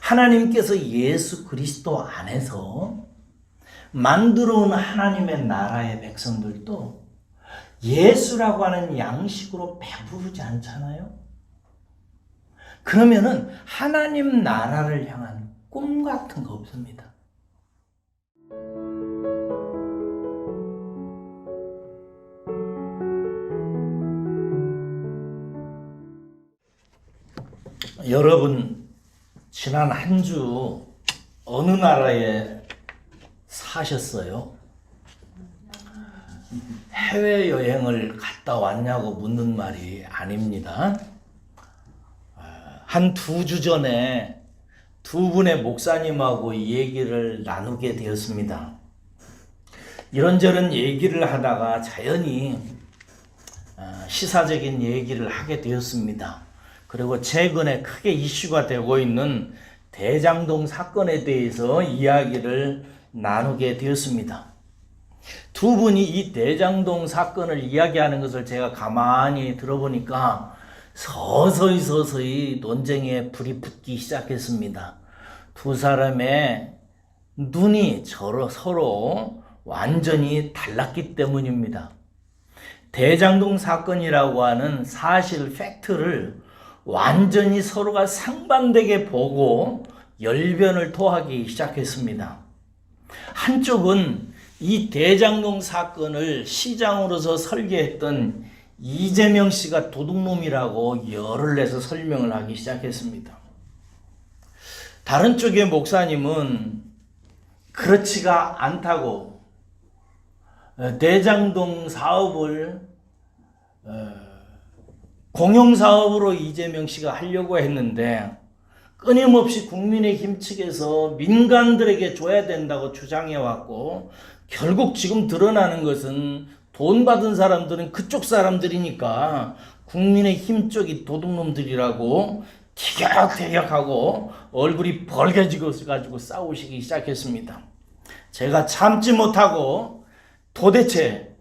하나님께서 예수 그리스도 안에서 만들어 온 하나님의 나라의 백성들도 예수라고 하는 양식으로 배부르지 않잖아요? 그러면은 하나님 나라를 향한 꿈 같은 거 없습니다. 여러분, 지난 한 주 어느 나라에 사셨어요? 해외여행을 갔다 왔냐고 묻는 말이 아닙니다. 한 2주 전에 두 분의 목사님하고 얘기를 나누게 되었습니다. 이런저런 얘기를 하다가 자연히 시사적인 얘기를 하게 되었습니다. 그리고 최근에 크게 이슈가 되고 있는 대장동 사건에 대해서 이야기를 나누게 되었습니다. 두 분이 이 대장동 사건을 이야기하는 것을 제가 가만히 들어보니까 서서히 논쟁에 불이 붙기 시작했습니다. 두 사람의 눈이 서로 완전히 달랐기 때문입니다. 대장동 사건이라고 하는 사실 팩트를 완전히 서로가 상반되게 보고 열변을 토하기 시작했습니다. 한쪽은 이 대장동 사건을 시장으로서 설계했던 이재명 씨가 도둑놈이라고 열을 내서 설명을 하기 시작했습니다. 다른 쪽의 목사님은 그렇지가 않다고 대장동 사업을 공영사업으로 이재명 씨가 하려고 했는데 끊임없이 국민의힘 측에서 민간들에게 줘야 된다고 주장해왔고 결국 지금 드러나는 것은 돈 받은 사람들은 그쪽 사람들이니까 국민의힘 쪽이 도둑놈들이라고 티격태격하고 얼굴이 벌개지고 가지고 싸우시기 시작했습니다. 제가 참지 못하고 도대체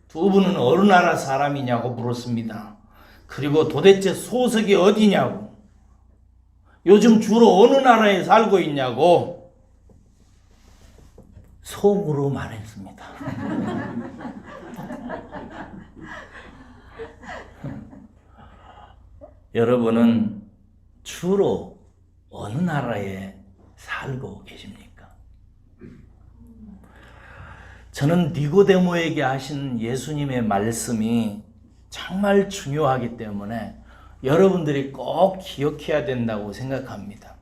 두 분은 어느 나라 사람이냐고 물었습니다. 그리고 도대체 소속이 어디냐고, 요즘 주로 어느 나라에 살고 있냐고 속으로 말했습니다. 여러분은 주로 어느 나라에 살고 계십니까? 저는 니고데모에게 하신 예수님의 말씀이 정말 중요하기 때문에 여러분들이 꼭 기억해야 된다고 생각합니다.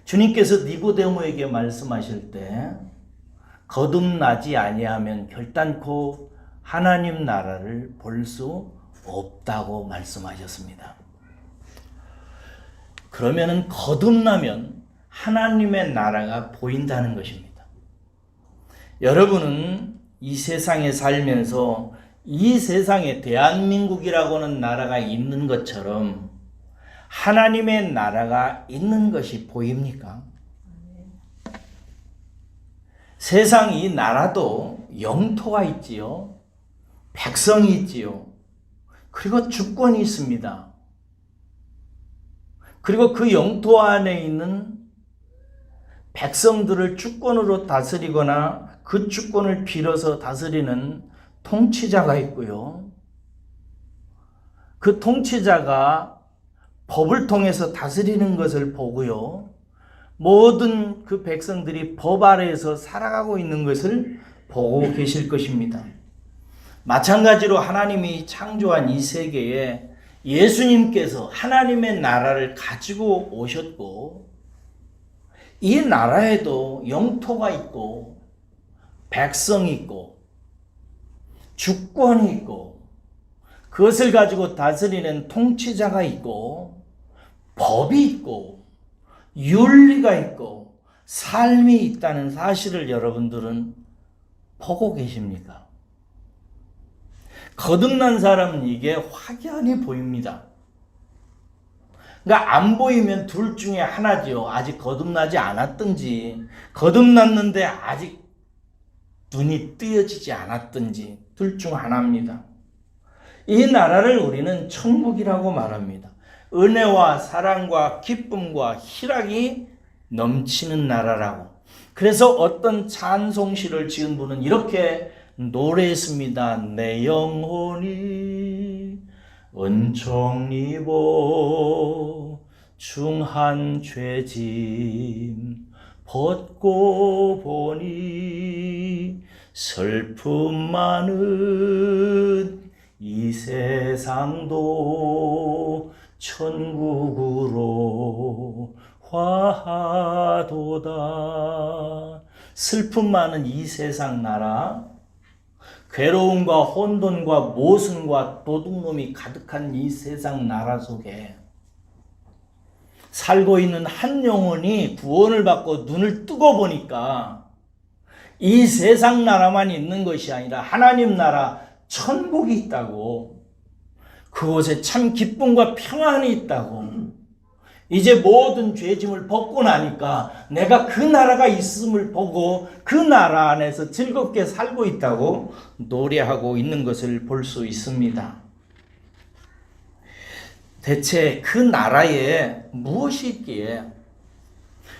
주님께서 니고데모에게 말씀하실 때 거듭나지 아니하면 결단코 하나님 나라를 볼 수 없다고 말씀하셨습니다. 그러면은 거듭나면 하나님의 나라가 보인다는 것입니다. 여러분은 이 세상에 살면서 이 세상에 대한민국이라고 하는 나라가 있는 것처럼 하나님의 나라가 있는 것이 보입니까? 세상 이 나라도 영토가 있지요. 백성이 있지요. 그리고 주권이 있습니다. 그리고 그 영토 안에 있는 백성들을 주권으로 다스리거나 그 주권을 빌어서 다스리는 통치자가 있고요. 그 통치자가 법을 통해서 다스리는 것을 보고요. 모든 그 백성들이 법 아래에서 살아가고 있는 것을 보고 계실 것입니다. 마찬가지로 하나님이 창조한 이 세계에 예수님께서 하나님의 나라를 가지고 오셨고 이 나라에도 영토가 있고 백성이 있고 주권이 있고 그것을 가지고 다스리는 통치자가 있고 법이 있고 윤리가 있고 삶이 있다는 사실을 여러분들은 보고 계십니까? 거듭난 사람은 이게 확연히 보입니다. 그러니까 안 보이면 둘 중에 하나지요. 아직 거듭나지 않았든지 거듭났는데 아직 눈이 뜨여지지 않았든지 둘 중 하나입니다. 이 나라를 우리는 천국이라고 말합니다. 은혜와 사랑과 기쁨과 희락이 넘치는 나라라고. 그래서 어떤 찬송시를 지은 분은 이렇게 노래했습니다. 내 영혼이 은총 입어 중한 죄짐 벗고 보니 슬픔 많은 이 세상도 천국으로 화하도다. 슬픔 많은 이 세상 나라, 괴로움과 혼돈과 모순과 도둑놈이 가득한 이 세상 나라 속에 살고 있는 한 영혼이 구원을 받고 눈을 뜨고 보니까 이 세상 나라만 있는 것이 아니라 하나님 나라 천국이 있다고, 그곳에 참 기쁨과 평안이 있다고, 이제 모든 죄짐을 벗고 나니까 내가 그 나라가 있음을 보고 그 나라 안에서 즐겁게 살고 있다고 노래하고 있는 것을 볼 수 있습니다. 대체 그 나라에 무엇이 있기에,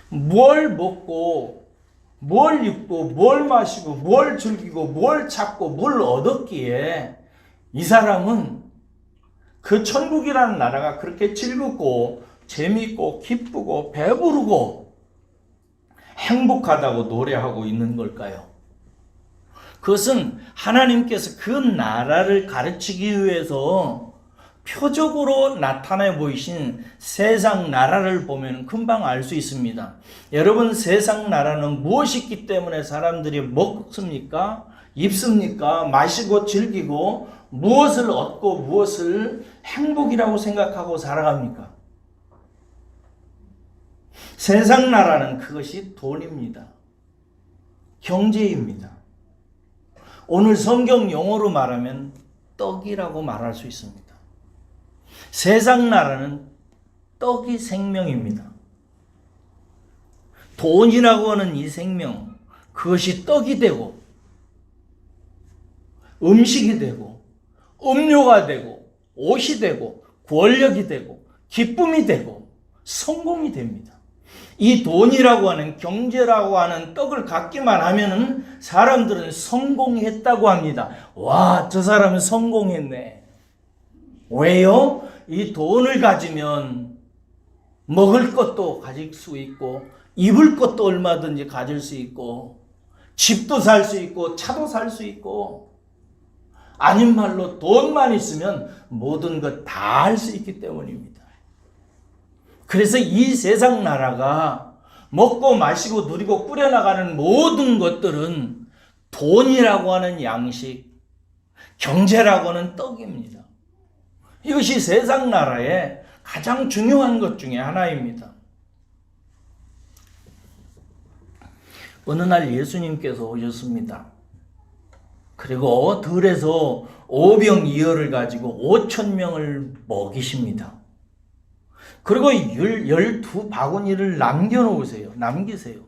뭘 먹고 뭘 입고 뭘 마시고 뭘 즐기고 뭘 찾고 뭘 얻었기에 이 사람은 그 천국이라는 나라가 그렇게 즐겁고 재미있고 기쁘고 배부르고 행복하다고 노래하고 있는 걸까요? 그것은 하나님께서 그 나라를 가르치기 위해서 표적으로 나타내 보이신 세상 나라를 보면 금방 알 수 있습니다. 여러분, 세상 나라는 무엇이 있기 때문에 사람들이 먹습니까? 입습니까? 마시고 즐기고 무엇을 얻고 무엇을 행복이라고 생각하고 살아갑니까? 세상 나라는 그것이 돈입니다. 경제입니다. 오늘 성경 용어로 말하면 떡이라고 말할 수 있습니다. 세상 나라는 떡이 생명입니다. 돈이라고 하는 이 생명, 그것이 떡이 되고 음식이 되고 음료가 되고 옷이 되고 권력이 되고 기쁨이 되고 성공이 됩니다. 이 돈이라고 하는, 경제라고 하는 떡을 갖기만 하면은 사람들은 성공했다고 합니다. 와, 저 사람은 성공했네. 왜요? 이 돈을 가지면 먹을 것도 가질 수 있고 입을 것도 얼마든지 가질 수 있고 집도 살 수 있고 차도 살 수 있고, 아닌 말로 돈만 있으면 모든 것 다 할 수 있기 때문입니다. 그래서 이 세상 나라가 먹고 마시고 누리고 꾸려나가는 모든 것들은 돈이라고 하는 양식, 경제라고 하는 떡입니다. 이것이 세상 나라의 가장 중요한 것 중에 하나입니다. 어느 날 예수님께서 오셨습니다. 그리고 들에서 오병이어를 가지고 5,000명을 먹이십니다. 그리고 12바구니를 남기세요.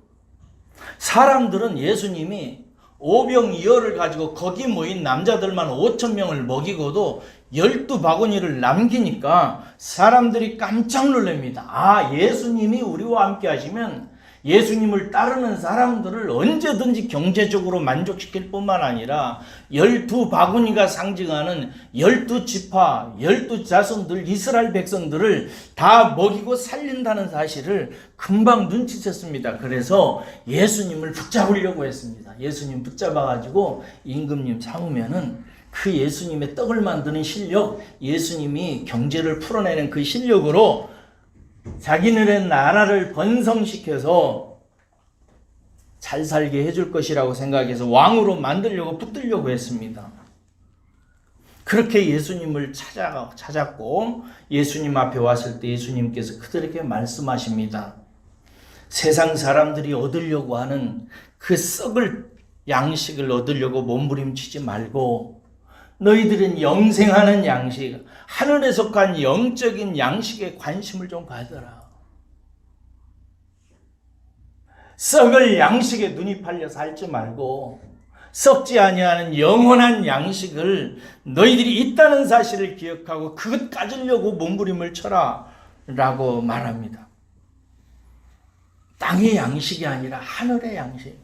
사람들은 예수님이 오병이어를 가지고 거기 모인 남자들만 5,000명을 먹이고도 12바구니를 남기니까 사람들이 깜짝 놀랍니다. 아, 예수님이 우리와 함께 하시면 예수님을 따르는 사람들을 언제든지 경제적으로 만족시킬 뿐만 아니라 12바구니가 상징하는 12지파, 12자손들, 이스라엘 백성들을 다 먹이고 살린다는 사실을 금방 눈치챘습니다. 그래서 예수님을 붙잡으려고 했습니다. 예수님 붙잡아가지고 임금님 삼으면은 그 예수님의 떡을 만드는 실력, 예수님이 경제를 풀어내는 그 실력으로 자기네의 나라를 번성시켜서 잘 살게 해줄 것이라고 생각해서 왕으로 만들려고 붙들려고 했습니다. 그렇게 예수님을 찾았고 예수님 앞에 왔을 때 예수님께서 그들에게 말씀하십니다. 세상 사람들이 얻으려고 하는 그 썩을 양식을 얻으려고 몸부림치지 말고 너희들은 영생하는 양식, 하늘에 속한 영적인 양식에 관심을 좀 가져라. 썩을 양식에 눈이 팔려 살지 말고 썩지 아니하는 영원한 양식을 너희들이 있다는 사실을 기억하고 그것 가지려고 몸부림을 쳐라 라고 말합니다. 땅의 양식이 아니라 하늘의 양식.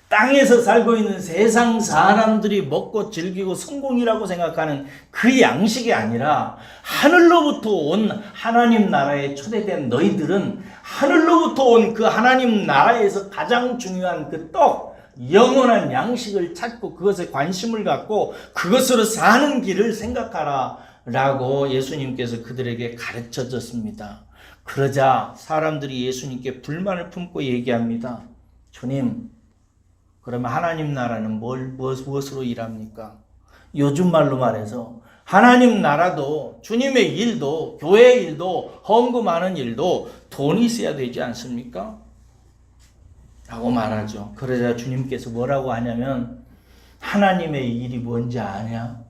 땅에서 살고 있는 세상 사람들이 먹고 즐기고 성공이라고 생각하는 그 양식이 아니라 하늘로부터 온 하나님 나라에 초대된 너희들은 하늘로부터 온 그 하나님 나라에서 가장 중요한 그 떡, 영원한 양식을 찾고 그것에 관심을 갖고 그것으로 사는 길을 생각하라 라고 예수님께서 그들에게 가르쳐 줬습니다. 그러자 사람들이 예수님께 불만을 품고 얘기합니다. 주님, 그러면 하나님 나라는 무엇으로 일합니까? 요즘 말로 말해서 하나님 나라도 주님의 일도 교회의 일도 헌금하는 일도 돈이 있어야 되지 않습니까? 라고 말하죠. 그러자 주님께서 뭐라고 하냐면 하나님의 일이 뭔지 아냐?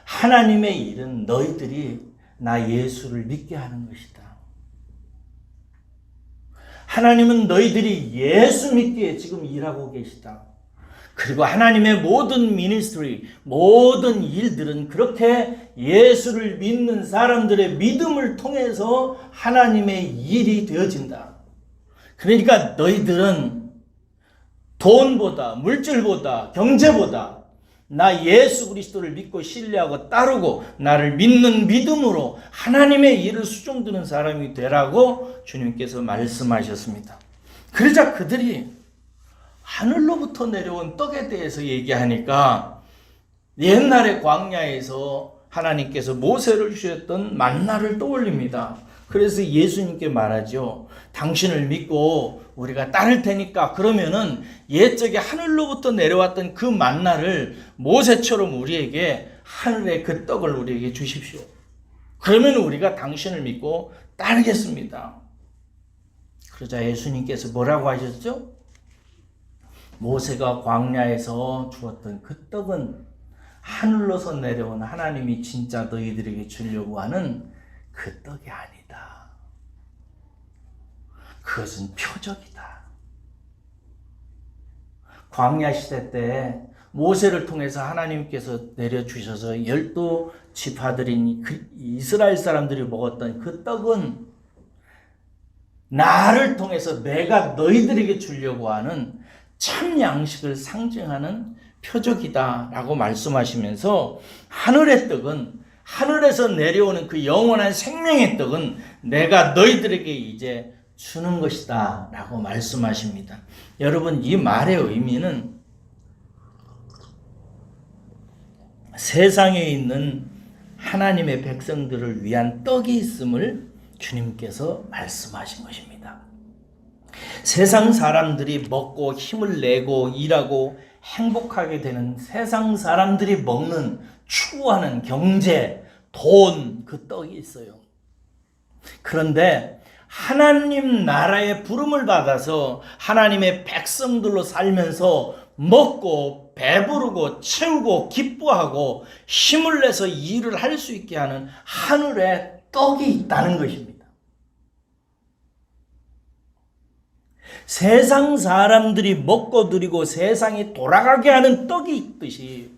하나님의 일은 너희들이 나 예수를 믿게 하는 것이다. 하나님은 너희들이 예수 믿기에 지금 일하고 계시다. 그리고 하나님의 모든 미니스트리, 모든 일들은 그렇게 예수를 믿는 사람들의 믿음을 통해서 하나님의 일이 되어진다. 그러니까 너희들은 돈보다, 물질보다, 경제보다 나 예수 그리스도를 믿고 신뢰하고 따르고 나를 믿는 믿음으로 하나님의 일을 수종드는 사람이 되라고 주님께서 말씀하셨습니다. 그러자 그들이 하늘로부터 내려온 떡에 대해서 얘기하니까 옛날에 광야에서 하나님께서 모세를 주셨던 만나를 떠올립니다. 그래서 예수님께 말하죠. 당신을 믿고 우리가 따를 테니까 그러면은 옛적에 하늘로부터 내려왔던 그 만나를 모세처럼 우리에게 하늘의 그 떡을 우리에게 주십시오. 그러면 우리가 당신을 믿고 따르겠습니다. 그러자 예수님께서 뭐라고 하셨죠? 모세가 광야에서 주었던 그 떡은 하늘로서 내려온 하나님이 진짜 너희들에게 주려고 하는 그 떡이 아니다. 그것은 표적이다. 광야 시대 때 모세를 통해서 하나님께서 내려주셔서 12지파들인 그 이스라엘 사람들이 먹었던 그 떡은 나를 통해서 내가 너희들에게 주려고 하는 참 양식을 상징하는 표적이다 라고 말씀하시면서 하늘의 떡은 하늘에서 내려오는 그 영원한 생명의 떡은 내가 너희들에게 이제 주는 것이다 라고 말씀하십니다. 여러분, 이 말의 의미는 세상에 있는 하나님의 백성들을 위한 떡이 있음을 주님께서 말씀하신 것입니다. 세상 사람들이 먹고 힘을 내고 일하고 행복하게 되는 세상 사람들이 먹는 추구하는 경제, 돈, 그 떡이 있어요. 그런데 하나님 나라의 부름을 받아서 하나님의 백성들로 살면서 먹고 배부르고 채우고 기뻐하고 힘을 내서 일을 할 수 있게 하는 하늘의 떡이 있다는 것입니다. 세상 사람들이 먹고 누리고 세상이 돌아가게 하는 떡이 있듯이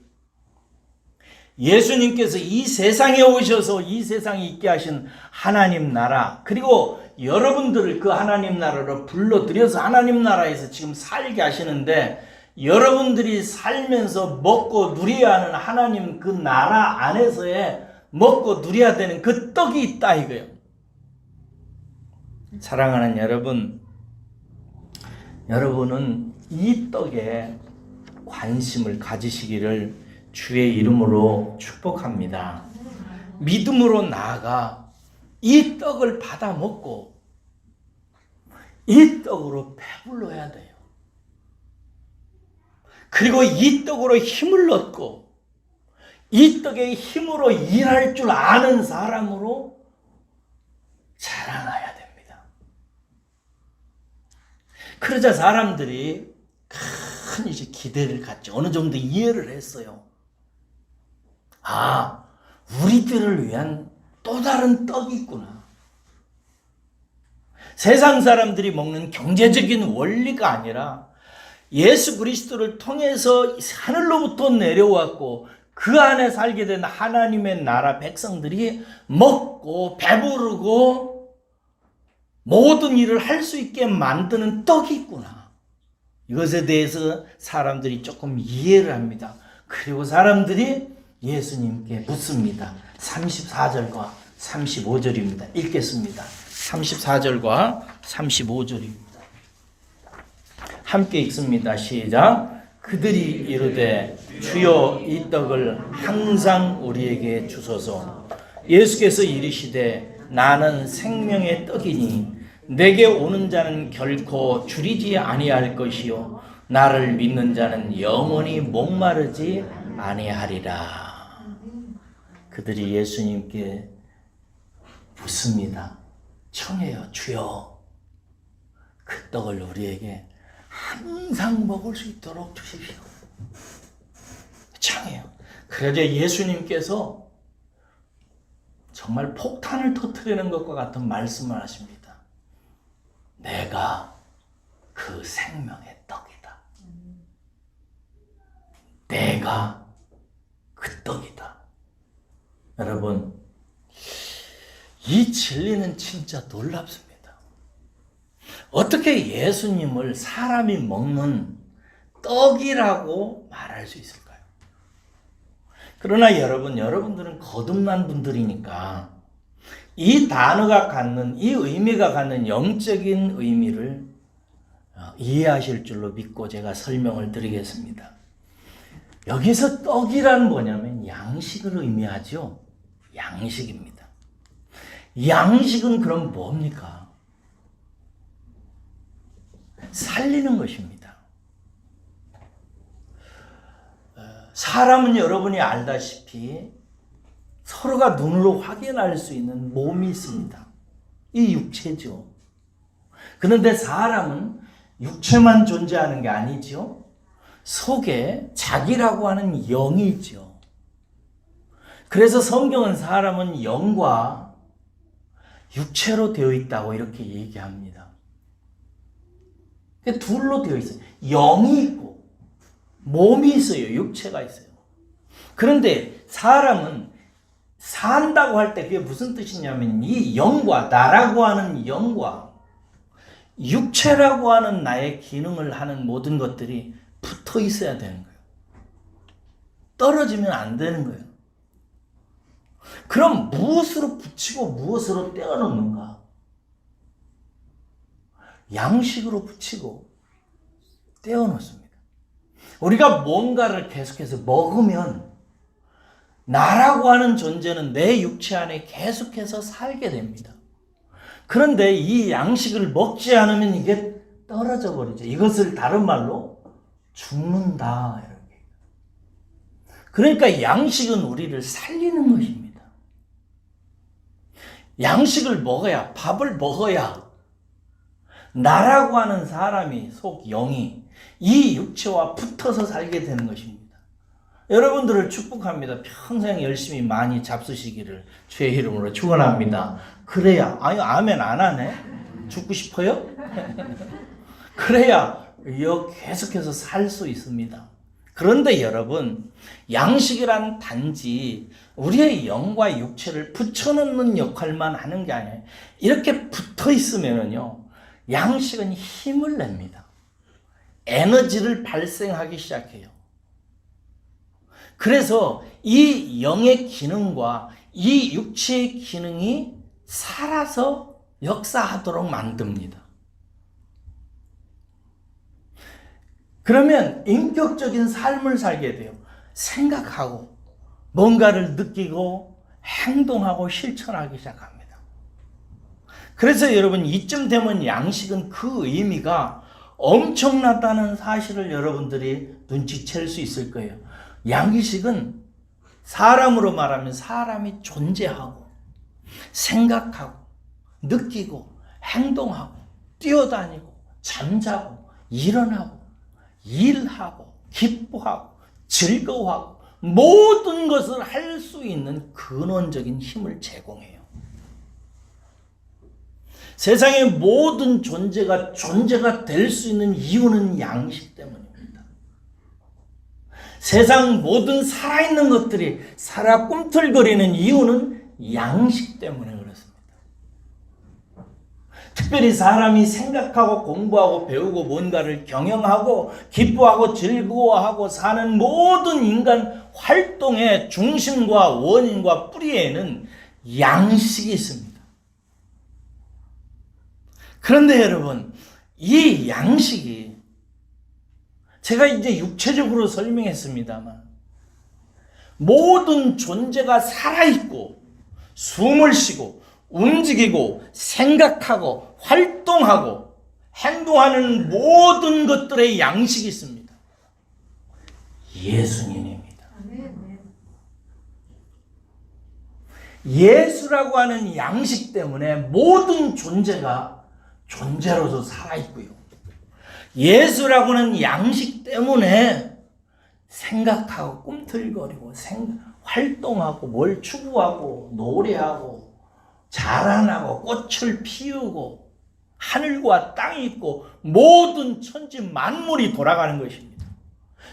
예수님께서 이 세상에 오셔서 이 세상에 있게 하신 하나님 나라, 그리고 여러분들을 그 하나님 나라로 불러들여서 하나님 나라에서 지금 살게 하시는데 여러분들이 살면서 먹고 누려야 하는 하나님 그 나라 안에서의 먹고 누려야 되는 그 떡이 있다 이거예요. 사랑하는 여러분, 여러분은 이 떡에 관심을 가지시기를 주의 이름으로 축복합니다. 믿음으로 나아가 이 떡을 받아 먹고 이 떡으로 배불러야 돼요. 그리고 이 떡으로 힘을 얻고 이 떡의 힘으로 일할 줄 아는 사람으로 자라나야 됩니다. 그러자 사람들이 큰 이제 기대를 갖죠. 어느 정도 이해를 했어요. 아, 우리들을 위한 또 다른 떡이 있구나. 세상 사람들이 먹는 경제적인 원리가 아니라 예수 그리스도를 통해서 하늘로부터 내려왔고 그 안에 살게 된 하나님의 나라 백성들이 먹고 배부르고 모든 일을 할 수 있게 만드는 떡이 있구나. 이것에 대해서 사람들이 조금 이해를 합니다. 그리고 사람들이 예수님께 묻습니다. 34절과 35절입니다. 읽겠습니다. 34절과 35절입니다. 함께 읽습니다. 시작. 그들이 이르되 주여 이 떡을 항상 우리에게 주소서. 예수께서 이르시되 나는 생명의 떡이니 내게 오는 자는 결코 줄이지 아니할 것이요 나를 믿는 자는 영원히 목마르지 아니하리라. 그들이 예수님께 묻습니다. 청해요. 주여 그 떡을 우리에게 항상 먹을 수 있도록 주십시오. 청해요. 그래서 예수님께서 정말 폭탄을 터뜨리는 것과 같은 말씀을 하십니다. 내가 그 생명의 떡이다. 내가 그 떡이다. 여러분, 이 진리는 진짜 놀랍습니다. 어떻게 예수님을 사람이 먹는 떡이라고 말할 수 있을까요? 그러나 여러분들은 거듭난 분들이니까 이 단어가 갖는, 이 의미가 갖는 영적인 의미를 이해하실 줄로 믿고 제가 설명을 드리겠습니다. 여기서 떡이란 뭐냐면 양식을 의미하죠. 양식입니다. 양식은 그럼 뭡니까? 살리는 것입니다. 사람은 여러분이 알다시피 서로가 눈으로 확인할 수 있는 몸이 있습니다. 이 육체죠. 그런데 사람은 육체만 존재하는 게 아니죠. 속에 자기라고 하는 영이 있죠. 그래서 성경은 사람은 영과 육체로 되어 있다고 이렇게 얘기합니다. 둘로 되어 있어요. 영이 있고 몸이 있어요. 육체가 있어요. 그런데 사람은 산다고 할 때 그게 무슨 뜻이냐면 이 영과 나라고 하는 영과 육체라고 하는 나의 기능을 하는 모든 것들이 붙어 있어야 되는 거예요. 떨어지면 안 되는 거예요. 그럼 무엇으로 붙이고 무엇으로 떼어놓는가? 양식으로 붙이고 떼어놓습니다. 우리가 뭔가를 계속해서 먹으면 나라고 하는 존재는 내 육체 안에 계속해서 살게 됩니다. 그런데 이 양식을 먹지 않으면 이게 떨어져 버리죠. 이것을 다른 말로 죽는다. 이렇게. 그러니까 양식은 우리를 살리는 것입니다. 양식을 먹어야, 밥을 먹어야 나라고 하는 사람이, 속 영이 이 육체와 붙어서 살게 되는 것입니다. 여러분들을 축복합니다. 평생 열심히 많이 잡수시기를 주의 이름으로 축원합니다. 그래야, 아니 아멘 안 하네. 죽고 싶어요? 그래야 계속해서 살 수 있습니다. 그런데 여러분, 양식이란 단지 우리의 영과 육체를 붙여놓는 역할만 하는 게 아니에요. 이렇게 붙어 있으면요, 양식은 힘을 냅니다. 에너지를 발생하기 시작해요. 그래서 이 영의 기능과 이 육체의 기능이 살아서 역사하도록 만듭니다. 그러면 인격적인 삶을 살게 돼요. 생각하고 뭔가를 느끼고 행동하고 실천하기 시작합니다. 그래서 여러분, 이쯤 되면 양식은 그 의미가 엄청나다는 사실을 여러분들이 눈치챌 수 있을 거예요. 양식은 사람으로 말하면 사람이 존재하고 생각하고 느끼고 행동하고 뛰어다니고 잠자고 일어나고 일하고 기뻐하고 즐거워하고 모든 것을 할 수 있는 근원적인 힘을 제공해요. 세상의 모든 존재가 될 수 있는 이유는 양식 때문입니다. 세상 모든 살아있는 것들이 살아 꿈틀거리는 이유는 양식 때문에 그렇습니다. 특별히 사람이 생각하고 공부하고 배우고 뭔가를 경영하고 기뻐하고 즐거워하고 사는 모든 인간 활동의 중심과 원인과 뿌리에는 양식이 있습니다. 그런데 여러분, 이 양식이 제가 이제 육체적으로 설명했습니다만 모든 존재가 살아있고 숨을 쉬고 움직이고 생각하고 활동하고 행동하는 모든 것들의 양식이 있습니다. 예수님입니다. 예수라고 하는 양식 때문에 모든 존재가 존재로서 살아있고요. 예수라고 하는 양식 때문에 생각하고 꿈틀거리고 활동하고 뭘 추구하고 노래하고 자라나고 꽃을 피우고 하늘과 땅이 있고 모든 천지 만물이 돌아가는 것입니다.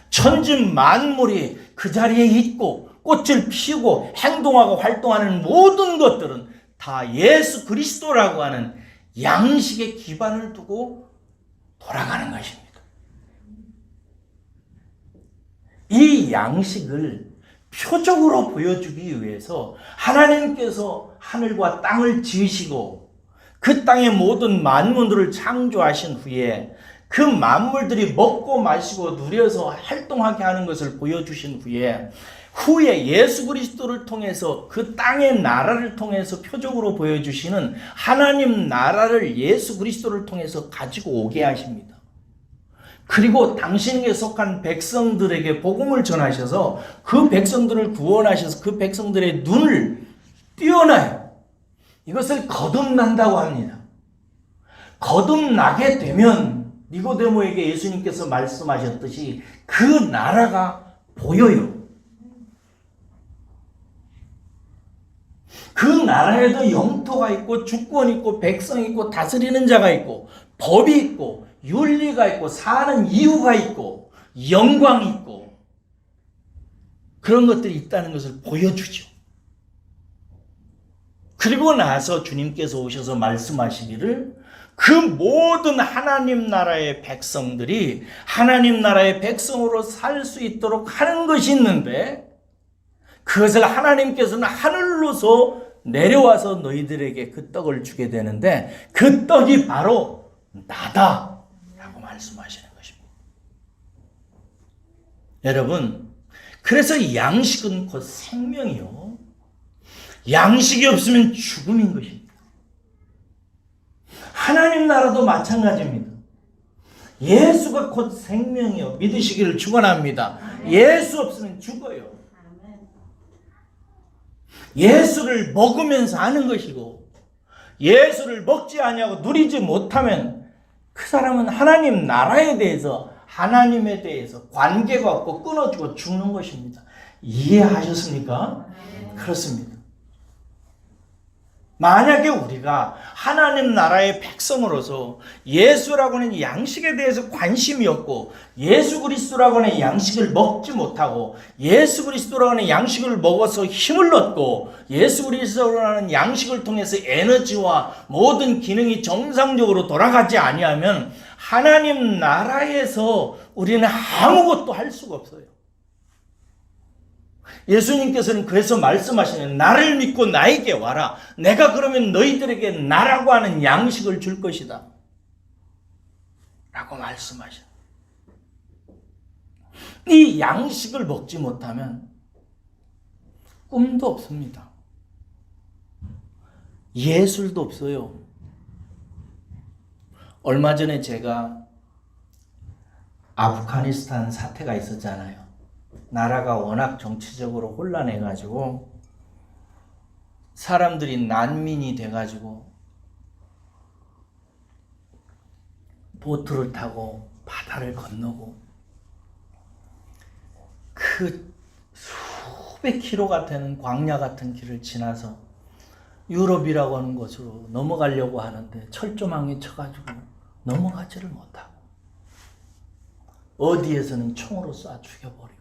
천지 만물이 그 자리에 있고 꽃을 피우고 행동하고 활동하는 모든 것들은 다 예수 그리스도라고 하는 양식의 기반을 두고 돌아가는 것입니다. 이 양식을 표적으로 보여주기 위해서 하나님께서 하늘과 땅을 지으시고 그 땅의 모든 만물들을 창조하신 후에 그 만물들이 먹고 마시고 누려서 활동하게 하는 것을 보여주신 후에 예수 그리스도를 통해서 그 땅의 나라를 통해서 표적으로 보여주시는 하나님 나라를 예수 그리스도를 통해서 가지고 오게 하십니다. 그리고 당신에게 속한 백성들에게 복음을 전하셔서 그 백성들을 구원하셔서 그 백성들의 눈을 띄어나요. 이것을 거듭난다고 합니다. 거듭나게 되면 니고데모에게 예수님께서 말씀하셨듯이 그 나라가 보여요. 그 나라에도 영토가 있고 주권이 있고 백성이 있고 다스리는 자가 있고 법이 있고 윤리가 있고 사는 이유가 있고 영광이 있고 그런 것들이 있다는 것을 보여주죠. 그리고 나서 주님께서 오셔서 말씀하시기를 그 모든 하나님 나라의 백성들이 하나님 나라의 백성으로 살 수 있도록 하는 것이 있는데 그것을 하나님께서는 하늘로서 내려와서 너희들에게 그 떡을 주게 되는데 그 떡이 바로 나다 라고 말씀하시는 것입니다. 여러분, 그래서 이 양식은 곧 생명이요. 양식이 없으면 죽음인 것입니다. 하나님 나라도 마찬가지입니다. 예수가 곧 생명이요. 믿으시기를 축원합니다. 예수 없으면 죽어요. 예수를 먹으면서 하는 것이고 예수를 먹지 아니하고 누리지 못하면 그 사람은 하나님 나라에 대해서 하나님에 대해서 관계가 없고 끊어지고 죽는 것입니다. 이해하셨습니까? 그렇습니다. 만약에 우리가 하나님 나라의 백성으로서 예수라고 하는 양식에 대해서 관심이 없고 예수 그리스도라고 하는 양식을 먹지 못하고 예수 그리스도라고 하는 양식을 먹어서 힘을 얻고 예수 그리스도라고 하는 양식을 통해서 에너지와 모든 기능이 정상적으로 돌아가지 아니하면 하나님 나라에서 우리는 아무것도 할 수가 없어요. 예수님께서는 그래서 말씀하시는 나를 믿고 나에게 와라. 내가 그러면 너희들에게 나라고 하는 양식을 줄 것이다. 라고 말씀하셔. 이 양식을 먹지 못하면 꿈도 없습니다. 예술도 없어요. 얼마 전에 제가 아프가니스탄 사태가 있었잖아요. 나라가 워낙 정치적으로 혼란해가지고 사람들이 난민이 돼가지고 보트를 타고 바다를 건너고 그 수백 킬로가 되는 광야 같은 길을 지나서 유럽이라고 하는 곳으로 넘어가려고 하는데 철조망이 쳐가지고 넘어가지를 못하고 어디에서는 총으로 쏴 죽여버리고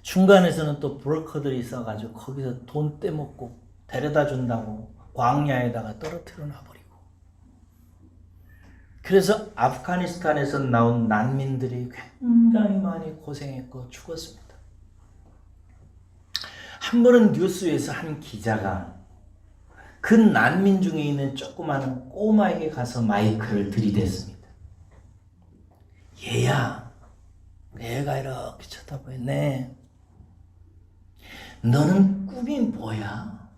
중간에서는 또 브로커들이 있어가지고 거기서 돈 떼먹고 데려다 준다고 광야에다가 떨어뜨려 놔버리고. 그래서 아프가니스탄에서 나온 난민들이 굉장히 많이 고생했고 죽었습니다. 한 번은 뉴스에서 한 기자가 그 난민 중에 있는 조그마한 꼬마에게 가서 마이크를 들이댔습니다. 얘야, 얘가 이렇게 쳐다봐요. 네. 너는 꿈이 뭐야?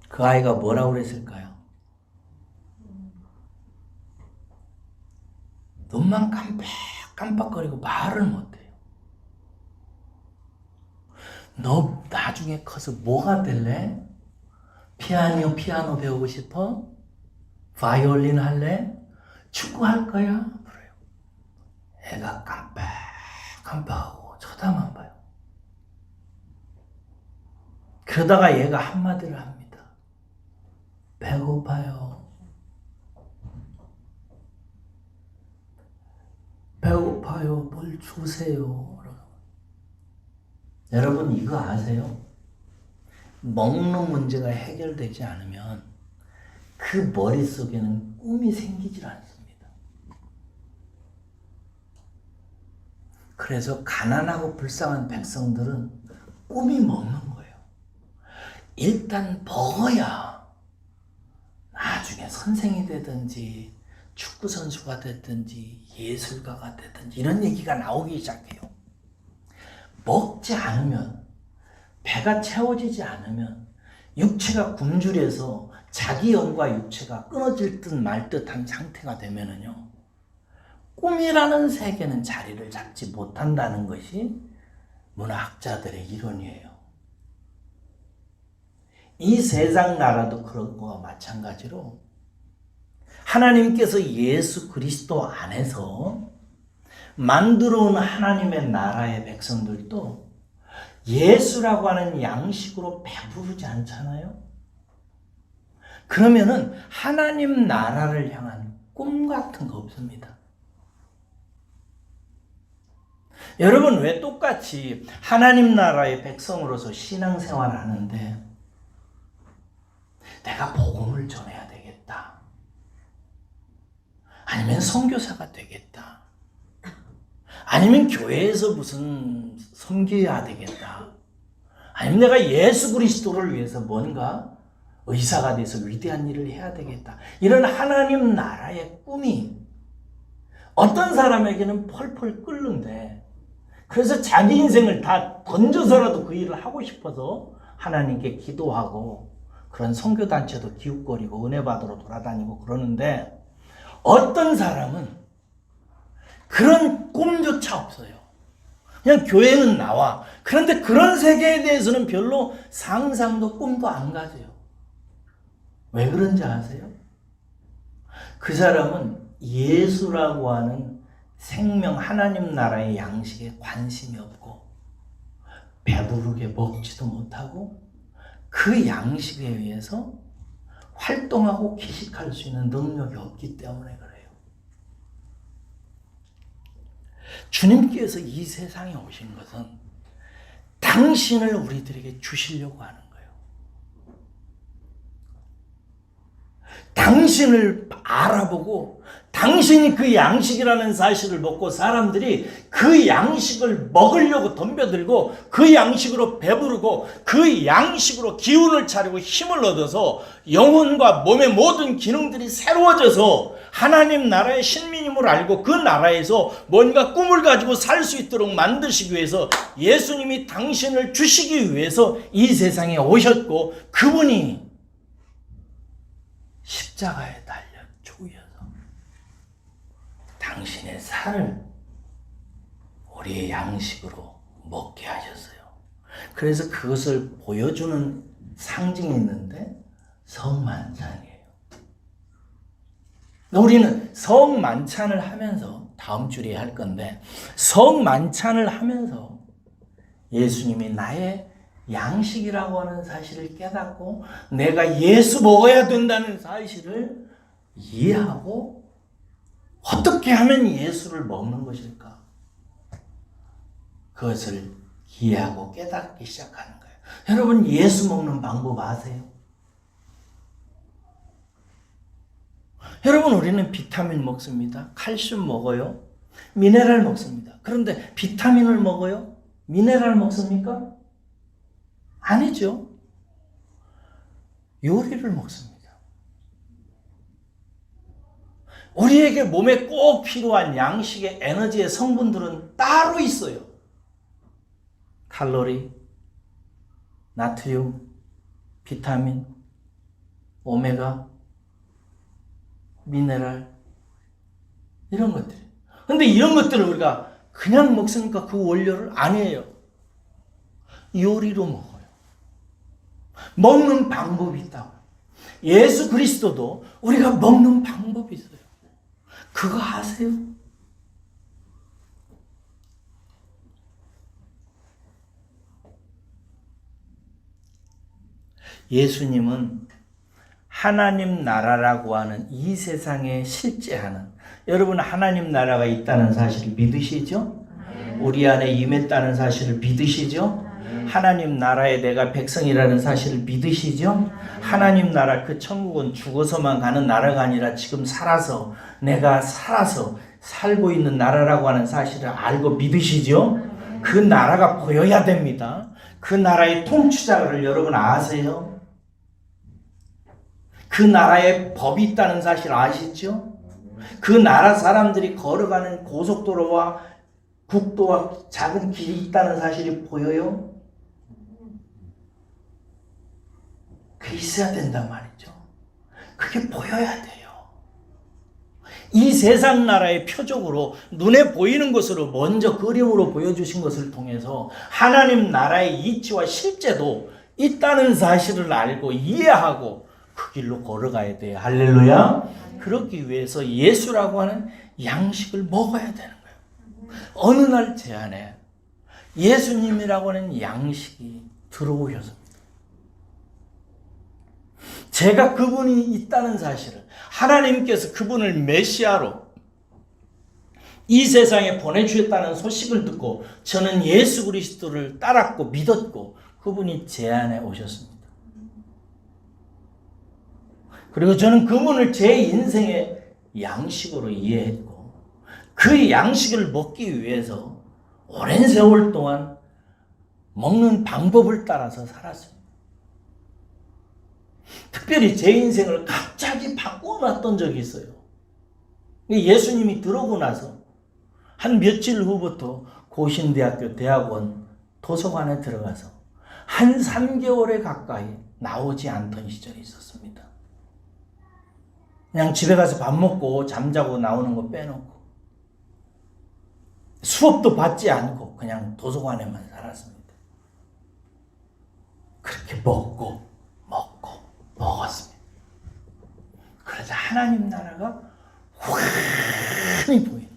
그 아이가 뭐라고 그랬을까요? 눈만 깜빡깜빡거리고 말을 못해요. 너 나중에 커서 뭐가 될래? 피아노 배우고 싶어? 바이올린 할래? 축구 할 거야? 그래요. 애가 깜빡깜빡하고 쳐다만 봐요. 그러다가 얘가 한마디를 합니다. 배고파요. 배고파요. 뭘 주세요. 여러분 이거 아세요? 먹는 문제가 해결되지 않으면 그 머릿속에는 꿈이 생기질 않습니다. 그래서 가난하고 불쌍한 백성들은 꿈이 먹는 거예요. 일단 먹어야 나중에 선생이 되든지 축구 선수가 되든지 예술가가 되든지 이런 얘기가 나오기 시작해요. 먹지 않으면, 배가 채워지지 않으면 육체가 굶주려서 자기 영과 육체가 끊어질 듯 말 듯한 상태가 되면은요, 꿈이라는 세계는 자리를 잡지 못한다는 것이 문화학자들의 이론이에요. 이 세상 나라도 그런 거와 마찬가지로 하나님께서 예수 그리스도 안에서 만들어 온 하나님의 나라의 백성들도 예수라고 하는 양식으로 배부르지 않잖아요? 그러면은 하나님 나라를 향한 꿈 같은 거 없습니다. 여러분 왜 똑같이 하나님 나라의 백성으로서 신앙생활을 하는데 내가 복음을 전해야 되겠다. 아니면 선교사가 되겠다. 아니면 교회에서 무슨 섬겨야 되겠다. 아니면 내가 예수 그리스도를 위해서 뭔가 의사가 돼서 위대한 일을 해야 되겠다. 이런 하나님 나라의 꿈이 어떤 사람에게는 펄펄 끓는데 그래서 자기 인생을 다 던져서라도 그 일을 하고 싶어서 하나님께 기도하고 그런 선교단체도 기웃거리고 은혜 받으러 돌아다니고 그러는데 어떤 사람은 그런 꿈조차 없어요. 그냥 교회는 나와. 그런데 그런 세계에 대해서는 별로 상상도 꿈도 안 가져요. 왜 그런지 아세요? 그 사람은 예수라고 하는 생명 하나님 나라의 양식에 관심이 없고 배부르게 먹지도 못하고 그 양식에 의해서 활동하고 기식할 수 있는 능력이 없기 때문에 그래요. 주님께서 이 세상에 오신 것은 당신을 우리들에게 주시려고 하는 거예요. 당신을 알아보고 당신이 그 양식이라는 사실을 먹고 사람들이 그 양식을 먹으려고 덤벼들고 그 양식으로 배부르고 그 양식으로 기운을 차리고 힘을 얻어서 영혼과 몸의 모든 기능들이 새로워져서 하나님 나라의 신민임을 알고 그 나라에서 뭔가 꿈을 가지고 살 수 있도록 만드시기 위해서 예수님이 당신을 주시기 위해서 이 세상에 오셨고 그분이 십자가에 달려 죽으셔서 당신의 살을 우리의 양식으로 먹게 하셨어요. 그래서 그것을 보여주는 상징이 있는데 성만찬이에요. 우리는 성만찬을 하면서 다음 주에 할 건데 성만찬을 하면서 예수님이 나의 양식이라고 하는 사실을 깨닫고 내가 예수 먹어야 된다는 사실을 이해하고 어떻게 하면 예수를 먹는 것일까? 그것을 이해하고 깨닫기 시작하는 거예요. 여러분, 예수 먹는 방법 아세요? 여러분, 우리는 비타민 먹습니다. 칼슘 먹어요. 미네랄 먹습니다. 그런데 비타민을 먹어요? 미네랄 먹습니까? 아니죠. 요리를 먹습니다. 우리에게 몸에 꼭 필요한 양식의 에너지의 성분들은 따로 있어요. 칼로리, 나트륨, 비타민, 오메가, 미네랄, 이런 것들. 근데 이런 것들을 우리가 그냥 먹습니까? 그 원료를? 아니에요. 요리로 먹어요. 먹는 방법이 있다고. 예수 그리스도도 우리가 먹는 방법이 있어요. 그거 아세요? 예수님은 하나님 나라라고 하는 이 세상에 실제하는, 여러분 하나님 나라가 있다는 사실을 믿으시죠? 우리 안에 임했다는 사실을 믿으시죠? 하나님 나라에 내가 백성이라는 사실을 믿으시죠? 하나님 나라, 그 천국은 죽어서만 가는 나라가 아니라 지금 살아서, 내가 살아서 살고 있는 나라라고 하는 사실을 알고 믿으시죠? 그 나라가 보여야 됩니다. 그 나라의 통치자를 여러분 아세요? 그 나라에 법이 있다는 사실 아시죠? 그 나라 사람들이 걸어가는 고속도로와 국도와 작은 길이 있다는 사실이 보여요? 그게 있어야 된단 말이죠. 그게 보여야 돼요. 이 세상 나라의 표적으로 눈에 보이는 것으로 먼저 그림으로 보여주신 것을 통해서 하나님 나라의 이치와 실제도 있다는 사실을 알고 이해하고 그 길로 걸어가야 돼요. 할렐루야. 그러기 위해서 예수라고 하는 양식을 먹어야 되는 거예요. 어느 날 제 안에 예수님이라고 하는 양식이 들어오셨습니다. 제가 그분이 있다는 사실을, 하나님께서 그분을 메시아로 이 세상에 보내주셨다는 소식을 듣고 저는 예수 그리스도를 따랐고 믿었고 그분이 제 안에 오셨습니다. 그리고 저는 그분을 제 인생의 양식으로 이해했고 그 양식을 먹기 위해서 오랜 세월 동안 먹는 방법을 따라서 살았습니다. 특별히 제 인생을 갑자기 바꿔놨던 적이 있어요. 예수님이 들어오고 나서 한 며칠 후부터 고신대학교 대학원 도서관에 들어가서 한 3개월에 가까이 나오지 않던 시절이 있었습니다. 그냥 집에 가서 밥 먹고 잠자고 나오는 거 빼놓고 수업도 받지 않고 그냥 도서관에만 살았습니다. 그렇게 먹었습니다. 그러자 하나님 나라가 환히 보이는,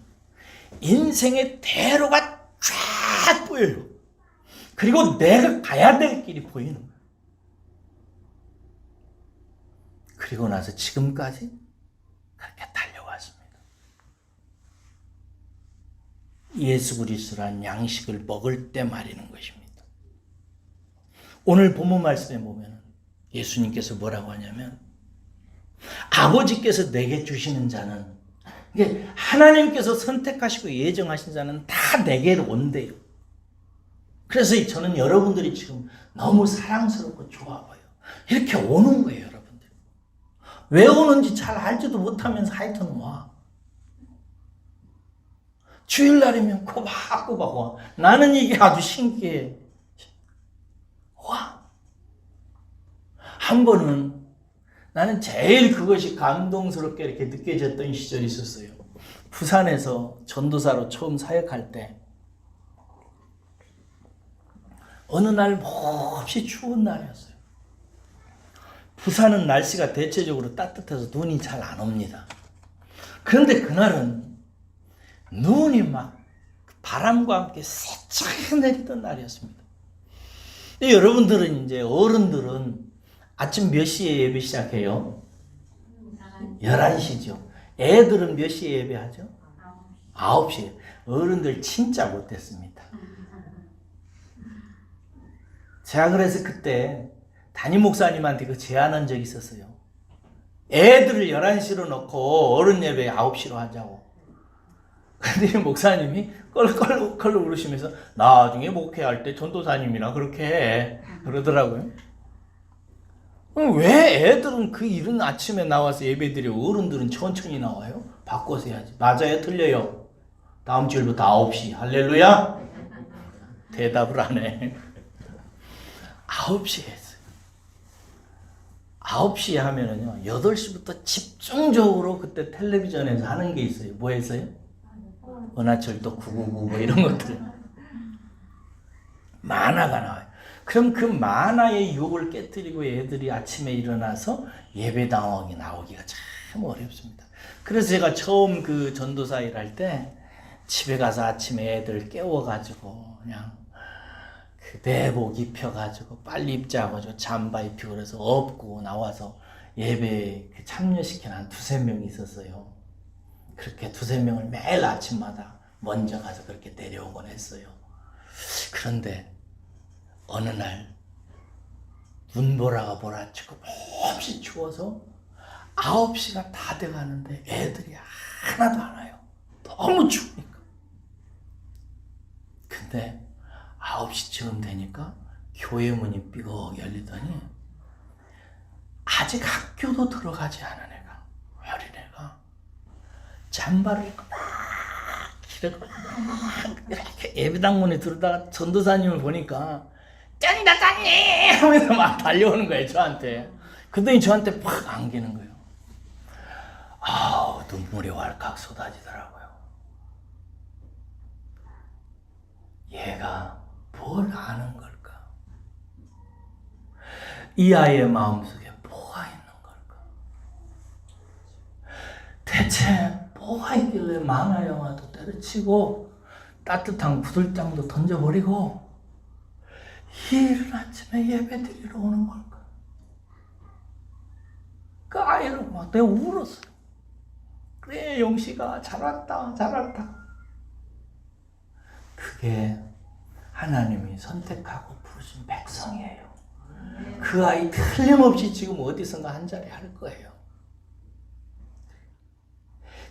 인생의 대로가 쫙 보여요. 그리고 내가 가야 될 길이 보이는 거예요. 그리고 나서 지금까지 그렇게 달려왔습니다. 예수 그리스도란 양식을 먹을 때 말이는 것입니다. 오늘 본문 말씀에 보면 예수님께서 뭐라고 하냐면 아버지께서 내게 주시는 자는, 이게 하나님께서 선택하시고 예정하신 자는 다 내게로 온대요. 그래서 저는 여러분들이 지금 너무 사랑스럽고 좋아 보여. 이렇게 오는 거예요, 여러분들. 왜 오는지 잘 알지도 못하면서 하여튼 와. 주일날이면 꼬박꼬박 와. 나는 이게 아주 신기해. 와. 한 번은 나는 제일 그것이 감동스럽게 이렇게 느껴졌던 시절이 있었어요. 부산에서 전도사로 처음 사역할 때 어느 날 몹시 추운 날이었어요. 부산은 날씨가 대체적으로 따뜻해서 눈이 잘 안 옵니다. 그런데 그날은 눈이 막 바람과 함께 세차게 내리던 날이었습니다. 여러분들은 이제 어른들은 아침 몇 시에 예배 시작해요? 11시죠. 애들은 몇 시에 예배하죠? 9시에. 어른들 진짜 못됐습니다. 제가 그래서 그때 담임 목사님한테 그 제안한 적이 있었어요. 애들을 11시로 넣고 어른 예배 9시로 하자고. 근데 목사님이 껄껄껄 울으시면서 나중에 목회할 때 전도사님이나 그렇게 해 그러더라고요. 왜 애들은 그 이른 아침에 나와서 예배드리고 어른들은 천천히 나와요? 바꿔서 해야지. 맞아요? 틀려요? 다음 주일부터 9시. 할렐루야? 대답을 안 해. 9시에 했어요. 9시에 하면은요, 8시부터 집중적으로 그때 텔레비전에서 하는 게 있어요. 뭐 했어요? 은하철도 999 뭐 이런 것들. 만화가 나와요. 그럼 그 만화의 유혹을 깨뜨리고 애들이 아침에 일어나서 예배당하게 나오기가 참 어렵습니다. 그래서 제가 처음 그 전도사 일할 때 집에 가서 아침에 애들 깨워가지고 그냥 그 내복 입혀가지고 빨리 입자고 잠바 입히고 그래서 업고 나와서 예배에 참여시키는 한 2-3명이 있었어요. 그렇게 2-3명을 매일 아침마다 먼저 가서 그렇게 내려오곤 했어요. 그런데 어느 날 눈보라가 몰아치고 몹시 추워서 9시가 다 돼가는데 애들이 하나도 안 와요. 너무 추우니까. 근데 9시쯤 되니까 교회 문이 삐걱 열리더니 아직 학교도 들어가지 않은 애가, 어린애가 잠바를 입고 막 이렇게 예배당 문에 들어다가 전도사님을 보니까 짠다짠니 하면서 막 달려오는 거예요, 저한테. 그랬더니 저한테 팍 안기는 거예요. 아우, 눈물이 왈칵 쏟아지더라고요. 얘가 뭘 아는 걸까? 이 아이의 마음속에 뭐가 있는 걸까? 대체 뭐가 있길래 만화 영화도 때려치고 따뜻한 구들장도 던져버리고 이른 아침에 예배드리러 오는 걸까? 그 아이를 막 내가 울었어요. 그래, 용씨가 잘 왔다, 잘 왔다. 그게 하나님이 선택하고 부르신 백성이에요. 그 아이 틀림없이 지금 어디선가 한 자리 할 거예요.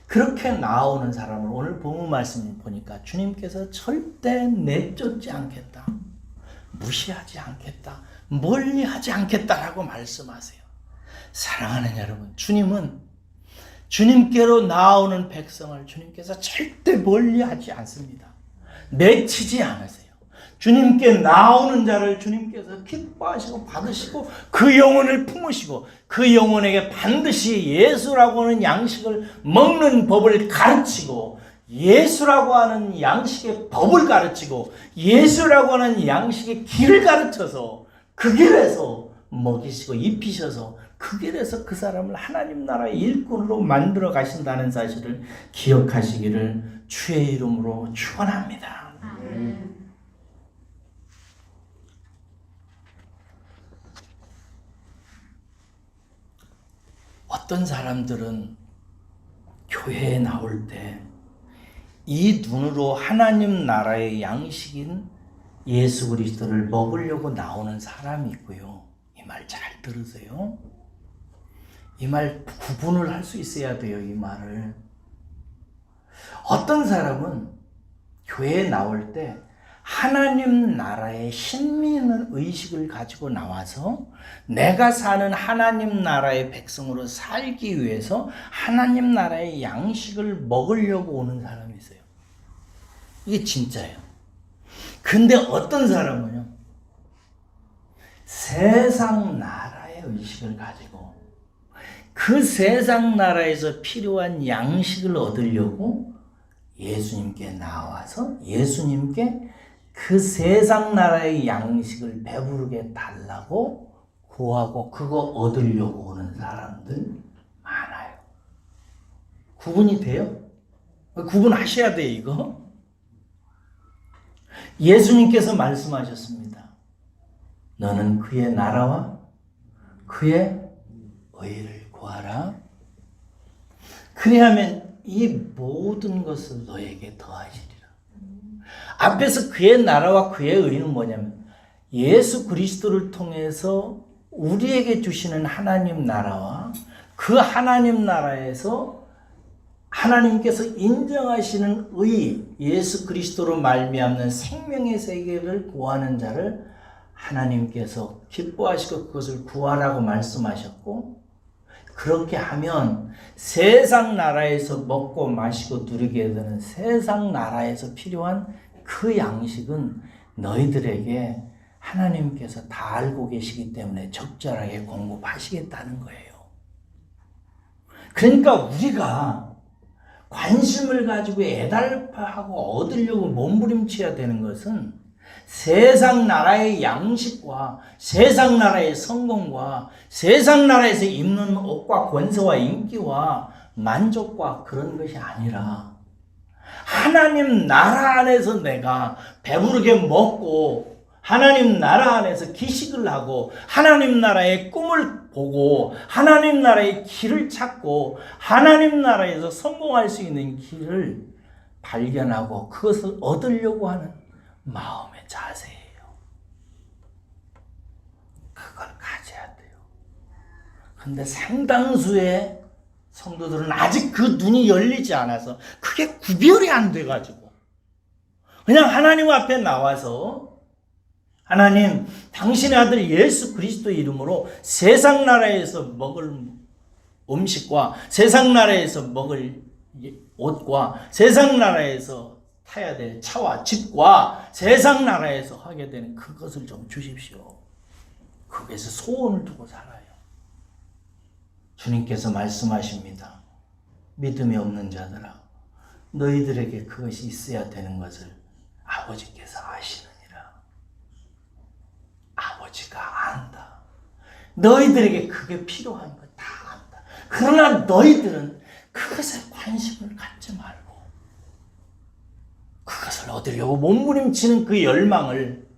그렇게 나오는 사람을 오늘 본문 말씀 보니까 주님께서 절대 내쫓지 않겠다. 무시하지 않겠다. 멀리하지 않겠다라고 말씀하세요. 사랑하는 여러분, 주님은 주님께로 나오는 백성을 주님께서 절대 멀리하지 않습니다. 내치지 않으세요. 주님께 나오는 자를 주님께서 기뻐하시고 받으시고 그 영혼을 품으시고 그 영혼에게 반드시 예수라고 하는 양식을 먹는 법을 가르치고 예수라고 하는 양식의 법을 가르치고 예수라고 하는 양식의 길을 가르쳐서 그 길에서 먹이시고 입히셔서 그 길에서 그 사람을 하나님 나라의 일꾼으로 만들어 가신다는 사실을 기억하시기를 주의 이름으로 축원합니다. 어떤 사람들은 교회에 나올 때 이 눈으로 하나님 나라의 양식인 예수 그리스도를 먹으려고 나오는 사람이 있고요. 이 말 잘 들으세요. 이 말 구분을 할 수 있어야 돼요. 이 말을. 어떤 사람은 교회에 나올 때 하나님 나라의 신민의 의식을 가지고 나와서 내가 사는 하나님 나라의 백성으로 살기 위해서 하나님 나라의 양식을 먹으려고 오는 사람이 있어요. 이게 진짜예요. 근데 어떤 사람은요, 세상 나라의 의식을 가지고 그 세상 나라에서 필요한 양식을 얻으려고 예수님께 나와서 예수님께 그 세상 나라의 양식을 배부르게 달라고 구하고 그거 얻으려고 오는 사람들 많아요. 구분이 돼요? 구분하셔야 돼요, 이거. 예수님께서 말씀하셨습니다. 너는 그의 나라와 그의 의를 구하라. 그리하면 이 모든 것을 너에게 더하시리라. 앞에서 그의 나라와 그의 의는 뭐냐면 예수 그리스도를 통해서 우리에게 주시는 하나님 나라와 그 하나님 나라에서 하나님께서 인정하시는 의, 예수 그리스도로 말미암는 생명의 세계를 구하는 자를 하나님께서 기뻐하시고 그것을 구하라고 말씀하셨고, 그렇게 하면 세상 나라에서 먹고 마시고 누리게 되는 세상 나라에서 필요한 그 양식은 너희들에게 하나님께서 다 알고 계시기 때문에 적절하게 공급하시겠다는 거예요. 그러니까 우리가 관심을 가지고 애달파하고 얻으려고 몸부림쳐야 되는 것은 세상 나라의 양식과 세상 나라의 성공과 세상 나라에서 입는 옷과 권세와 인기와 만족과 그런 것이 아니라 하나님 나라 안에서 내가 배부르게 먹고 하나님 나라 안에서 기식을 하고 하나님 나라의 꿈을 보고 하나님 나라의 길을 찾고 하나님 나라에서 성공할 수 있는 길을 발견하고 그것을 얻으려고 하는 마음의 자세예요. 그걸 가져야 돼요. 그런데 상당수의 성도들은 아직 그 눈이 열리지 않아서 그게 구별이 안 돼가지고 그냥 하나님 앞에 나와서 하나님, 당신의 아들 예수 그리스도 이름으로 세상 나라에서 먹을 음식과 세상 나라에서 먹을 옷과 세상 나라에서 타야 될 차와 집과 세상 나라에서 하게 되는 그것을 좀 주십시오. 거기에서 소원을 두고 살아요. 주님께서 말씀하십니다. 믿음이 없는 자들아, 너희들에게 그것이 있어야 되는 것을 아버지께서 아시느니라. 아버지가 안다. 너희들에게 그게 필요한 거 다 안다. 그러나 너희들은 그것에 관심을 갖지 말고 그것을 얻으려고 몸부림치는 그 열망을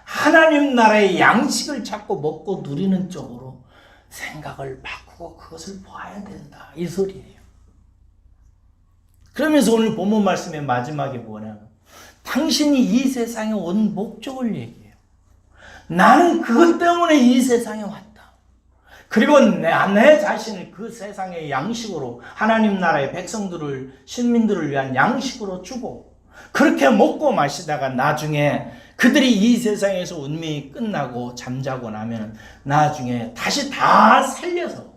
하나님 나라의 양식을 찾고 먹고 누리는 쪽으로 생각을 바꾸고 그것을 봐야 된다. 이 소리예요. 그러면서 오늘 본문 말씀의 마지막에 뭐냐면 당신이 이 세상에 온 목적을 얘기해요. 나는 그것 때문에 이 세상에 왔다. 그리고 내 자신을 그 세상의 양식으로 하나님 나라의 백성들을 신민들을 위한 양식으로 주고 그렇게 먹고 마시다가 나중에 그들이 이 세상에서 운명이 끝나고 잠자고 나면 나중에 다시 다 살려서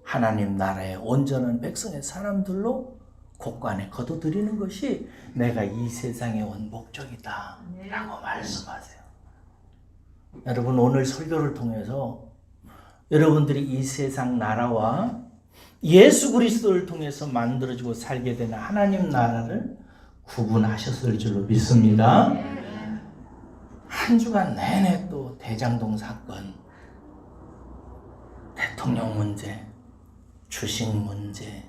하나님 나라의 온전한 백성의 사람들로 곳간에 거둬들이는 것이 내가 이 세상에 온 목적이다 라고 말씀하세요. 여러분, 오늘 설교를 통해서 여러분들이 이 세상 나라와 예수 그리스도를 통해서 만들어지고 살게 되는 하나님 나라를 구분하셨을 줄로 믿습니다. 한 주간 내내 또 대장동 사건, 대통령 문제, 주식 문제,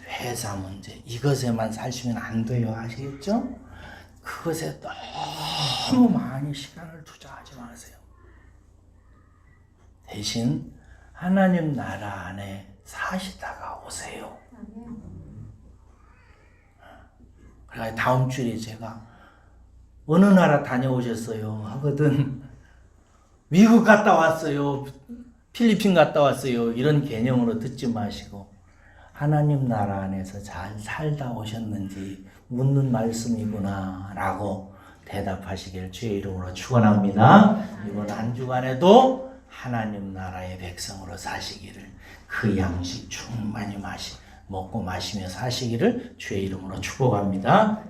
회사 문제, 이것에만 사시면 안 돼요. 아시겠죠? 그것에 너무 많이 시간을 투자하지 마세요. 대신 하나님 나라 안에 사시다가 오세요. 그러니까 다음 주에 제가 어느 나라 다녀오셨어요 하거든. 미국 갔다 왔어요, 필리핀 갔다 왔어요, 이런 개념으로 듣지 마시고 하나님 나라 안에서 잘 살다 오셨는지 묻는 말씀이구나 라고 대답하시길 주의 이름으로 축원합니다. 이번 한 주간에도 하나님 나라의 백성으로 사시기를, 그 양식 충만히 먹고 마시며 사시기를 주의 이름으로 축복합니다.